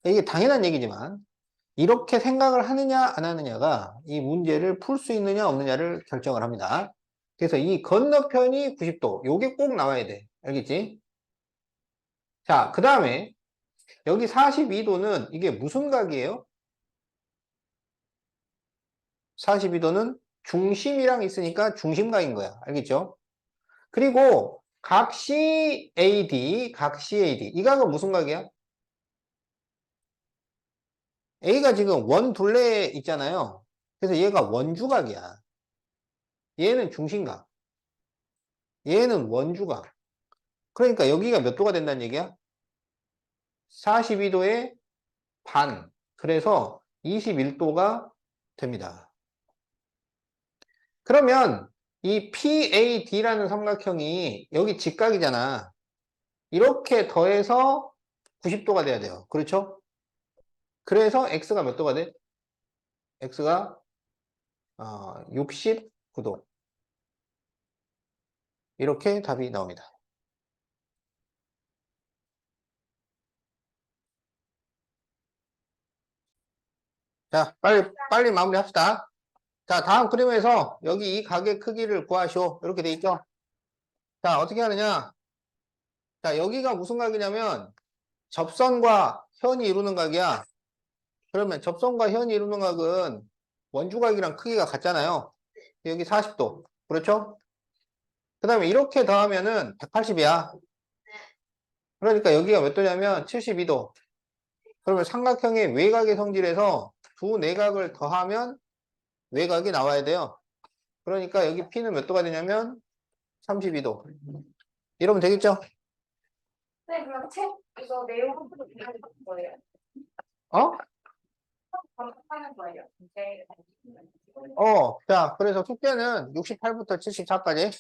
이게 당연한 얘기지만 이렇게 생각을 하느냐 안 하느냐가 이 문제를 풀 수 있느냐 없느냐를 결정을 합니다. 그래서 이 건너편이 90도 요게 꼭 나와야 돼. 알겠지? 자, 그 다음에 여기 42도는 이게 무슨 각이에요? 42도는 중심이랑 있으니까 중심각인 거야. 알겠죠? 그리고 각 CAD, 각 CAD. 이 각은 무슨 각이야? A가 지금 원 둘레 있잖아요. 그래서 얘가 원주각이야. 얘는 중심각. 얘는 원주각. 그러니까 여기가 몇 도가 된다는 얘기야? 42도의 반. 그래서 21도가 됩니다. 그러면 이 PAD라는 삼각형이 여기 직각이잖아. 이렇게 더해서 90도가 돼야 돼요. 그렇죠? 그래서 X가 몇 도가 돼? X가 69도. 이렇게 답이 나옵니다. 자, 빨리 마무리 합시다. 자, 다음 그림에서 여기 이 각의 크기를 구하시오. 이렇게 돼 있죠? 자, 어떻게 하느냐? 자, 여기가 무슨 각이냐면 접선과 현이 이루는 각이야. 그러면 접선과 현이 이루는 각은 원주각이랑 크기가 같잖아요. 여기 40도. 그렇죠? 그 다음에 이렇게 더하면은 180이야. 그러니까 여기가 몇 도냐면 72도. 그러면 삼각형의 외곽의 성질에서 두 내각을 더하면 외곽이 나와야 돼요. 그러니까 여기 P는 몇 도가 되냐면 32도. 이러면 되겠죠? 네, 그럼 책 이거 내용 한 번 이해하는 거예요. 어? 반복하는 거예요. 이제 자, 그래서 숙제는 68부터 74까지.